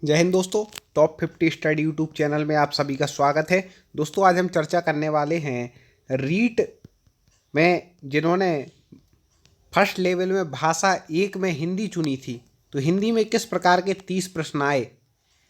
जय हिंद दोस्तों। Top 50 study YouTube channel में आप सभी का स्वागत है। दोस्तों आज हम चर्चा करने वाले हैं रीट में जिन्होंने फर्स्ट लेवल में भाषा एक में हिंदी चुनी थी, तो हिंदी में किस प्रकार के 30 प्रश्न आए।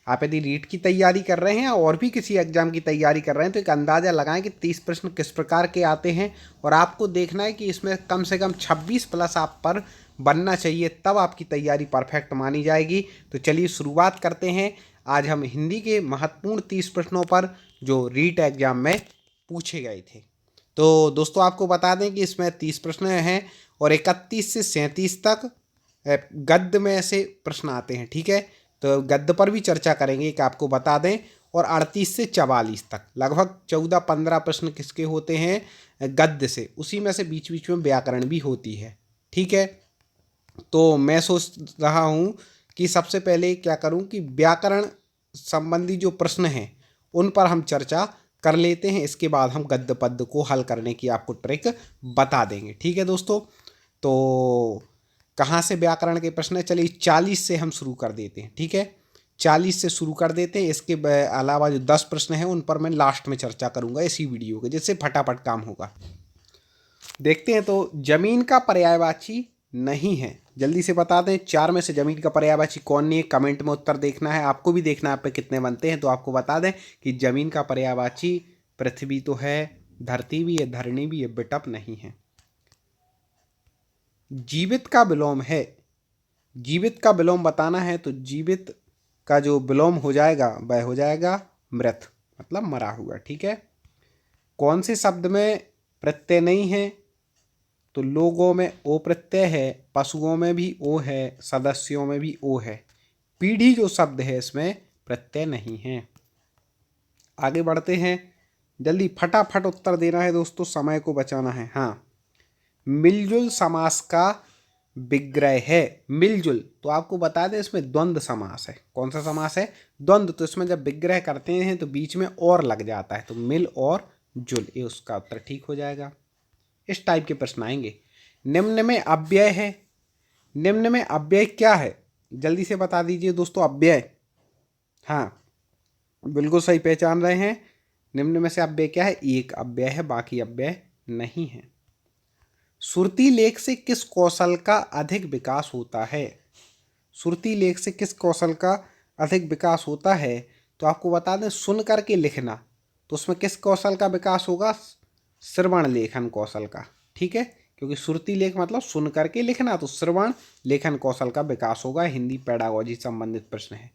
आप यदि रीट की तैयारी कर रहे हैं और भी किसी एग्जाम की तैयारी कर रहे हैं तो एक अंदाज़ा लगाएं कि 30 प्रश्न किस प्रकार के आते हैं, और आपको देखना है कि इसमें कम से कम 26 प्लस आप पर बनना चाहिए, तब आपकी तैयारी परफेक्ट मानी जाएगी। तो चलिए शुरुआत करते हैं। आज हम हिंदी के महत्वपूर्ण 30 प्रश्नों पर जो रीट एग्जाम में पूछे गए थे। तो दोस्तों आपको बता दें कि इसमें 30 प्रश्न हैं और 31 से 37 तक गद्य में से प्रश्न आते हैं। ठीक है, तो गद्य पर भी चर्चा करेंगे कि आपको बता दें, और 38 से 44 तक लगभग 14-15 प्रश्न किसके होते हैं, गद्य से। उसी में से बीच बीच में व्याकरण भी होती है। ठीक है, तो मैं सोच रहा हूँ कि सबसे पहले क्या करूँ कि व्याकरण संबंधी जो प्रश्न हैं उन पर हम चर्चा कर लेते हैं। इसके बाद हम गद्य पद्य को हल करने की आपको ट्रिक बता देंगे। ठीक है दोस्तों, तो कहाँ से व्याकरण के प्रश्न है, चलिए 40 से हम शुरू कर देते हैं। ठीक है, 40 से शुरू कर देते हैं। इसके अलावा जो 10 प्रश्न हैं उन पर मैं लास्ट में चर्चा करूँगा इसी वीडियो के, जिससे फटाफट काम होगा। देखते हैं, तो जमीन का पर्यायवाची नहीं है, जल्दी से बता दें। 4 में से जमीन का पर्यायवाची कौन नहीं है, कमेंट में उत्तर देखना है। आपको भी देखना है आप पे कितने बनते हैं। तो आपको बता दें कि जमीन का पर्यायवाची पृथ्वी तो है, धरती भी है, धरणी भी है, बिटप नहीं है। जीवित का विलोम है, जीवित का विलोम बताना है तो जीवित का जो विलोम हो जाएगा वह हो जाएगा मृत, मतलब मरा हुआ। ठीक है, कौन से शब्द में प्रत्यय नहीं है, तो लोगों में ओ प्रत्यय है, पशुओं में भी ओ है, सदस्यों में भी ओ है। पीढ़ी जो शब्द है इसमें प्रत्यय नहीं है। आगे बढ़ते हैं, जल्दी फटाफट उत्तर देना है दोस्तों, समय को बचाना है। हाँ, मिलजुल समास का विग्रह है। मिलजुल तो आपको बता दें इसमें द्वंद्व समास है। कौन सा समास है, द्वंद्व। तो इसमें जब विग्रह करते हैं तो बीच में और लग जाता है, तो मिल और जुल, ये उसका उत्तर ठीक हो जाएगा। इस टाइप के प्रश्न आएंगे। निम्न में अव्यय है, निम्न में अव्यय क्या है, जल्दी से बता दीजिए दोस्तों। अव्यय, हाँ बिल्कुल सही पहचान रहे हैं। निम्न में से अव्यय क्या है, एक अव्यय है, बाकी अव्यय नहीं है। सुरती लेख से किस कौशल का अधिक विकास होता है, सुरती लेख से किस कौशल का अधिक विकास होता है, तो आपको बता दें सुन करके लिखना। तो उसमें किस कौशल का विकास होगा, श्रवण लेखन कौशल का। ठीक है, क्योंकि सुरती लेख मतलब सुन करके लिखना, तो श्रवण लेखन कौशल का विकास होगा। हिंदी पेडागोजी संबंधित प्रश्न है।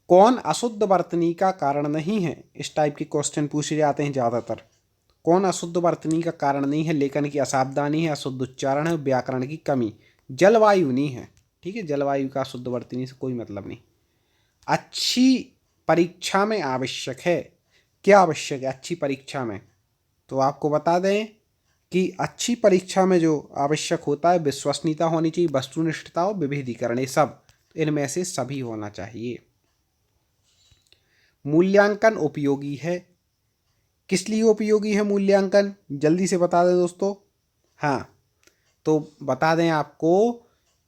कौन अशुद्ध वर्तनी का कारण नहीं है, इस टाइप के क्वेश्चन पूछे जाते हैं ज़्यादातर। कौन अशुद्ध वर्तनी का कारण नहीं है, लेखन की असावधानी है, अशुद्ध उच्चारण है, व्याकरण की कमी, जलवायु नहीं है। ठीक है, जलवायु का अशुद्ध वर्तनी से कोई मतलब नहीं। अच्छी परीक्षा में आवश्यक है, क्या आवश्यक है अच्छी परीक्षा में, तो आपको बता दें कि अच्छी परीक्षा में जो आवश्यक होता है विश्वसनीयता होनी चाहिए, वस्तुनिष्ठता और विभेदीकरण, ये सब इनमें से सभी होना चाहिए। मूल्यांकन उपयोगी है, किस लिए उपयोगी है मूल्यांकन, जल्दी से बता दें दोस्तों। हाँ, तो बता दें आपको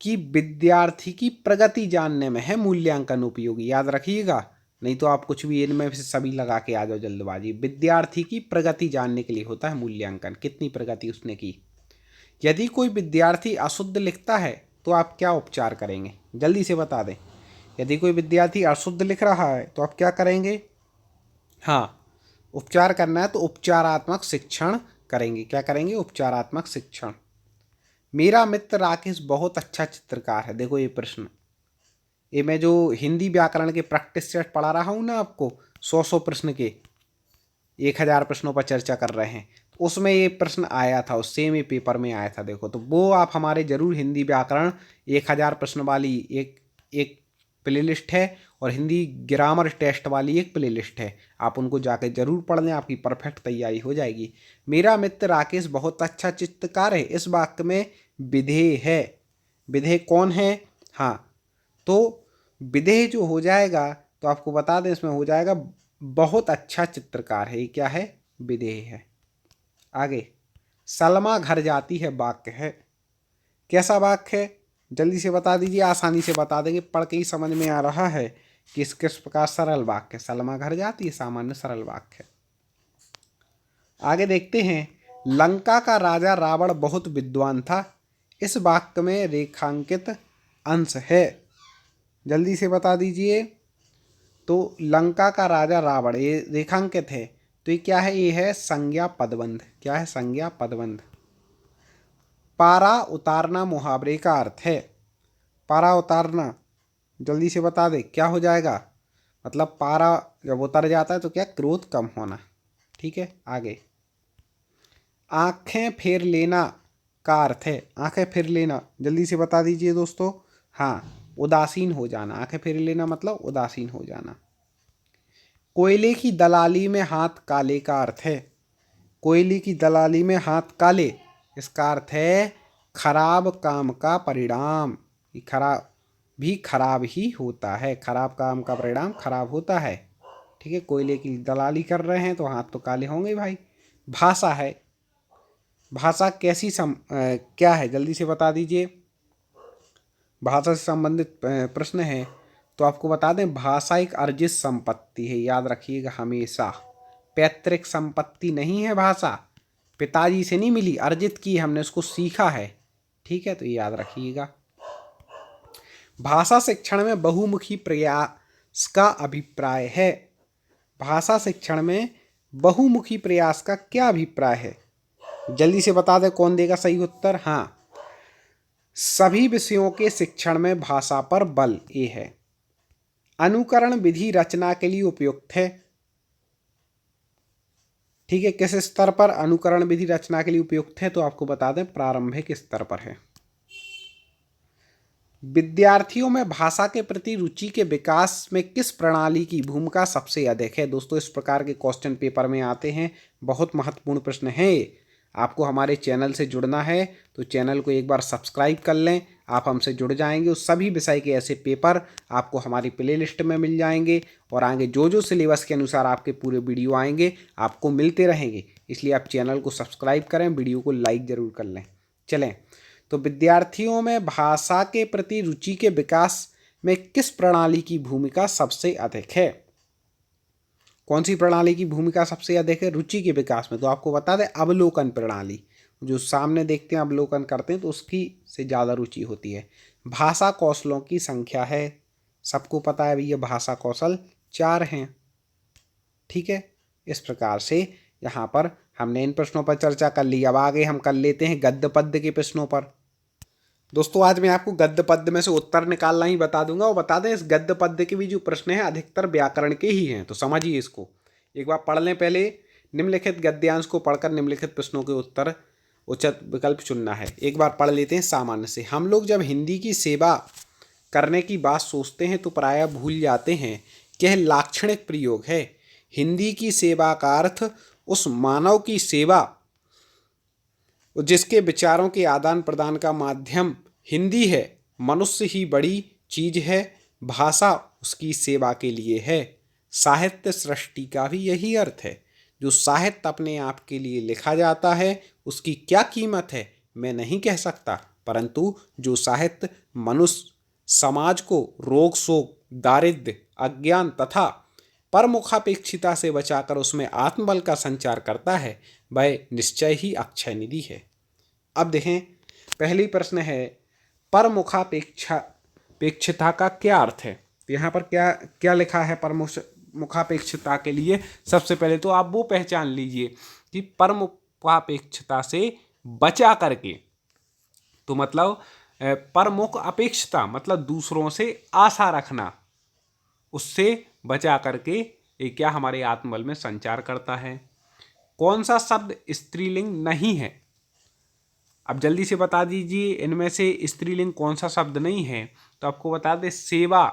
कि विद्यार्थी की प्रगति जानने में है मूल्यांकन उपयोगी, याद रखिएगा। नहीं तो आप कुछ भी इनमें से सभी लगा के आ जाओ जल्दबाजी। विद्यार्थी की प्रगति जानने के लिए होता है मूल्यांकन, कितनी प्रगति उसने की। यदि कोई विद्यार्थी अशुद्ध लिखता है तो आप क्या उपचार करेंगे, जल्दी से बता दें। यदि कोई विद्यार्थी अशुद्ध लिख रहा है तो आप क्या करेंगे, हाँ उपचार करना है तो उपचारात्मक शिक्षण करेंगे। क्या करेंगे, उपचारात्मक शिक्षण। मेरा मित्र राकेश बहुत अच्छा चित्रकार है, देखो ये प्रश्न, ये मैं जो हिंदी व्याकरण के प्रैक्टिस सेट पढ़ा रहा हूँ ना आपको, 100 प्रश्न के, 1000 प्रश्नों पर चर्चा कर रहे हैं, तो उसमें ये प्रश्न आया था, उस सेम ही पेपर में आया था। देखो तो वो आप हमारे जरूर हिंदी व्याकरण 1000 प्रश्न वाली एक एक प्लेलिस्ट है, और हिंदी ग्रामर टेस्ट वाली एक प्लेलिस्ट है, आप उनको जाकर जरूर पढ़ लें, आपकी परफेक्ट तैयारी हो जाएगी। मेरा मित्र राकेश बहुत अच्छा चित्रकार है, इस वाक्य में विधेय है, विधेय कौन है, हाँ तो विधेय जो हो जाएगा, तो आपको बता दें इसमें हो जाएगा बहुत अच्छा चित्रकार है, ये क्या है, विधेय है। आगे, सलमा घर जाती है वाक्य है, कैसा वाक्य है, जल्दी से बता दीजिए, आसानी से बता देंगे, पढ़ के ही समझ में आ रहा है किस किस प्रकार सरल वाक्य, सलमा घर जाती है सामान्य सरल वाक्य। आगे देखते हैं, लंका का राजा रावण बहुत विद्वान था, इस वाक्य में रेखांकित अंश है, जल्दी से बता दीजिए। तो लंका का राजा रावण ये रेखांकित है, तो ये क्या है, ये है संज्ञा पदबंध। क्या है, संज्ञा पदबंध। पारा उतारना मुहावरे का अर्थ है, पारा उतारना जल्दी से बता दे क्या हो जाएगा, मतलब पारा जब उतर जाता है तो क्या, क्रोध कम होना। ठीक है, आगे आंखें फेर लेना का अर्थ है, आंखें फेर लेना जल्दी से बता दीजिए दोस्तों। हाँ, उदासीन हो जाना, आंखें फेर लेना मतलब उदासीन हो जाना। कोयले की दलाली में हाथ काले का अर्थ है, कोयले की दलाली में हाथ काले, इसका अर्थ है खराब काम का परिणाम। खराब ही होता है, खराब काम का परिणाम खराब होता है। ठीक है, कोयले की दलाली कर रहे हैं तो हाथ तो काले होंगे भाई। भाषा है, भाषा क्या है, जल्दी से बता दीजिए। भाषा से संबंधित प्रश्न है तो आपको बता दें, भाषा एक अर्जित संपत्ति है, याद रखिएगा हमेशा। पैतृक संपत्ति नहीं है भाषा, पिताजी से नहीं मिली, अर्जित की हमने, उसको सीखा है। ठीक है, तो ये याद रखिएगा। भाषा शिक्षण में बहुमुखी प्रयास का अभिप्राय है, भाषा शिक्षण में बहुमुखी प्रयास का क्या अभिप्राय है, जल्दी से बता दे कौन देगा सही उत्तर। हाँ, सभी विषयों के शिक्षण में भाषा पर बल, ये है। अनुकरण विधि रचना के लिए उपयुक्त है। ठीक है, किस स्तर पर अनुकरण विधि रचना के लिए उपयुक्त है, तो आपको बता दें प्रारंभिक स्तर पर है। विद्यार्थियों में भाषा के प्रति रुचि के विकास में किस प्रणाली की भूमिका सबसे अधिक है। दोस्तों, इस प्रकार के क्वेश्चन पेपर में आते हैं, बहुत महत्वपूर्ण प्रश्न है। आपको हमारे चैनल से जुड़ना है तो चैनल को एक बार सब्सक्राइब कर लें, आप हमसे जुड़ जाएंगे। उस सभी विषय के ऐसे पेपर आपको हमारी प्लेलिस्ट में मिल जाएंगे और आगे जो जो सिलेबस के अनुसार आपके पूरे वीडियो आएंगे आपको मिलते रहेंगे। इसलिए आप चैनल को सब्सक्राइब करें, वीडियो को लाइक ज़रूर कर लें। चलें, तो विद्यार्थियों में भाषा के प्रति रुचि के विकास में किस प्रणाली की भूमिका सबसे अधिक है। कौन सी प्रणाली की भूमिका सबसे अधिक है रुचि के विकास में, तो आपको बता दें अवलोकन प्रणाली, जो सामने देखते हैं अवलोकन करते हैं तो उसकी से ज़्यादा रुचि होती है। भाषा कौशलों की संख्या है, सबको पता है भैया भाषा कौशल 4 हैं। ठीक है, इस प्रकार से यहाँ पर हमने इन प्रश्नों पर चर्चा कर ली। अब आगे हम कर लेते हैं गद्य पद्य के प्रश्नों पर। दोस्तों, आज मैं आपको गद्य पद्य में से उत्तर निकालना ही बता दूंगा, और बता दें इस गद्य पद्य के भी जो प्रश्न हैं अधिकतर व्याकरण के ही हैं, तो समझिए इसको एक बार पढ़ लें। पहले निम्नलिखित गद्यांश को पढ़कर निम्नलिखित प्रश्नों के उत्तर उचित विकल्प चुनना है। एक बार पढ़ लेते हैं सामान्य से। हम लोग जब हिंदी की सेवा करने की बात सोचते हैं तो प्रायः भूल जाते हैं कि यह लाक्षणिक प्रयोग है। हिंदी की सेवा का अर्थ उस मानव की सेवा जिसके विचारों के आदान प्रदान का माध्यम हिंदी है। मनुष्य ही बड़ी चीज है, भाषा उसकी सेवा के लिए है। साहित्य सृष्टि का भी यही अर्थ है। जो साहित्य अपने आप के लिए लिखा जाता है उसकी क्या कीमत है मैं नहीं कह सकता, परंतु जो साहित्य मनुष्य समाज को रोग शोक दारिद्र्य अज्ञान तथा परमुखापेक्षिता से बचाकर उसमें आत्मबल का संचार करता है वह निश्चय ही अक्षय निधि है। अब देखें, पहली प्रश्न है परमुखापेक्षिता का क्या अर्थ है। तो यहाँ पर क्या क्या लिखा है परमुखापेक्षिता के लिए। सबसे पहले तो आप वो पहचान लीजिए कि परमुखापेक्षिता से बचा करके, तो मतलब परमुख अपेक्षिता मतलब दूसरों से आशा रखना, उससे बचा करके ये क्या हमारे आत्मबल में संचार करता है। कौन सा शब्द स्त्रीलिंग नहीं है, अब जल्दी से बता दीजिए इनमें से स्त्रीलिंग कौन सा शब्द नहीं है। तो आपको बता दें सेवा,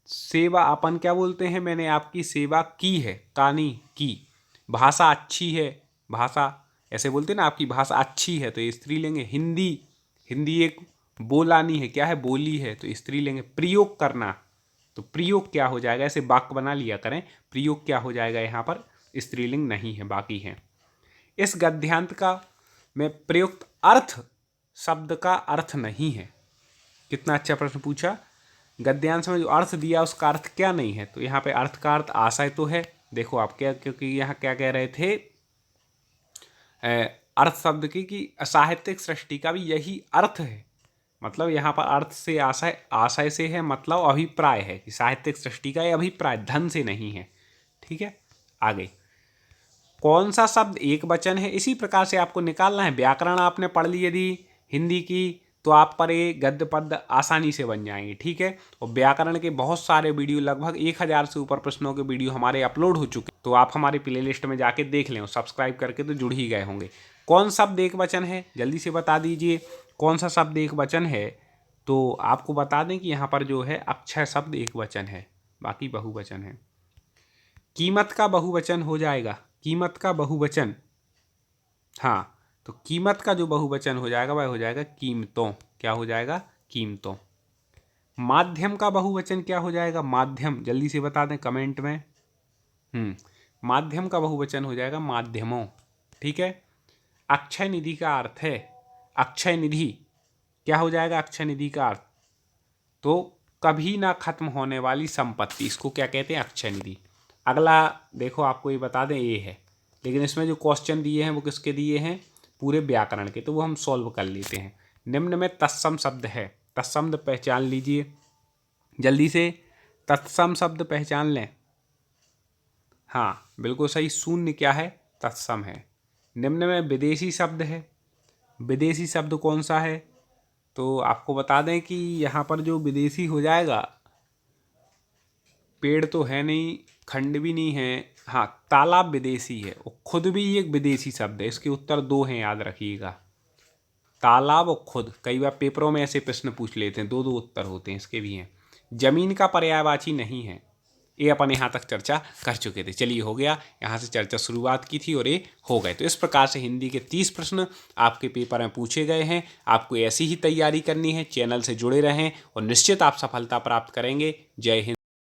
सेवा अपन क्या बोलते हैं, मैंने आपकी सेवा की है, कानी की। भाषा अच्छी है, भाषा ऐसे बोलते हैं ना, आपकी भाषा अच्छी है तो ये स्त्रीलिंग है। हिंदी, हिंदी एक बोलानी है, क्या है बोली है, तो स्त्रीलिंग है। प्रयोग करना, तो प्रयोग क्या हो जाएगा, ऐसे वाक्य बना लिया करें, प्रयोग क्या हो जाएगा यहाँ पर, स्त्रीलिंग नहीं है, बाकी है। इस गद्यांश का में प्रयुक्त अर्थ शब्द का अर्थ नहीं है। कितना अच्छा प्रश्न पूछा। गद्यांश में जो अर्थ दिया उसका अर्थ क्या नहीं है, तो यहाँ पे अर्थ का अर्थ आशय तो है। देखो आप क्या, क्योंकि यहाँ क्या कह रहे थे अर्थ शब्द की कि साहित्यिक सृष्टि का भी यही अर्थ है। मतलब यहाँ पर अर्थ से आशय, आशय से है मतलब अभिप्राय है कि साहित्यिक सृष्टि का ये अभिप्राय, धन से नहीं है। ठीक है, आगे कौन सा शब्द एक वचन है, इसी प्रकार से आपको निकालना है। व्याकरण आपने पढ़ ली यदि हिंदी की, तो आप पर ये गद्य पद्य आसानी से बन जाएंगे। ठीक है, और व्याकरण के बहुत सारे वीडियो, लगभग 1000 से ऊपर प्रश्नों के वीडियो हमारे अपलोड हो चुके, तो आप हमारे प्लेलिस्ट में जाके देख लें, सब्सक्राइब करके तो जुड़ ही गए होंगे। कौन शब्द एक वचन है, जल्दी से बता दीजिए कौन सा शब्द एक वचन है। तो आपको बता दें कि यहाँ पर जो है अक्षय शब्द एक वचन है, बाकी बहुवचन है। कीमत का बहुवचन हो जाएगा, कीमत का बहुवचन, हाँ, तो कीमत का जो बहुवचन हो जाएगा वह हो जाएगा कीमतों। क्या हो जाएगा? कीमतों। माध्यम का बहुवचन क्या हो जाएगा? माध्यम, जल्दी से बता दें कमेंट में। माध्यम का बहुवचन हो जाएगा माध्यमों। ठीक है, अक्षय निधि का अर्थ है, अक्षय निधि क्या हो जाएगा? अक्षय निधि का अर्थ तो कभी ना खत्म होने वाली संपत्ति, इसको क्या कहते हैं? अक्षय निधि। अगला देखो, आपको ये बता दें ये है, लेकिन इसमें जो क्वेश्चन दिए हैं वो किसके दिए हैं? पूरे व्याकरण के, तो वो हम सॉल्व कर लेते हैं। निम्न में तत्सम शब्द है, तत्सम पहचान लीजिए जल्दी से, तत्सम शब्द पहचान लें। हाँ बिल्कुल सही, शून्य क्या है? तत्सम है। निम्न में विदेशी शब्द है, विदेशी शब्द कौन सा है? तो आपको बता दें कि यहाँ पर जो विदेशी हो जाएगा, पेड़ तो है नहीं, खंड भी नहीं है, हाँ तालाब विदेशी है, और खुद भी एक विदेशी शब्द है। इसके उत्तर दो हैं, याद रखिएगा, तालाब और खुद। कई बार पेपरों में ऐसे प्रश्न पूछ लेते हैं, दो दो उत्तर होते हैं, इसके भी हैं। जमीन का पर्यायवाची नहीं है, ये अपन यहाँ तक चर्चा कर चुके थे। चलिए हो गया, यहाँ से चर्चा शुरुआत की थी और ये हो गए। तो इस प्रकार से हिंदी के 30 प्रश्न आपके पेपर में पूछे गए हैं। आपको ऐसी ही तैयारी करनी है, चैनल से जुड़े रहें और निश्चित आप सफलता प्राप्त करेंगे। जय हिंद।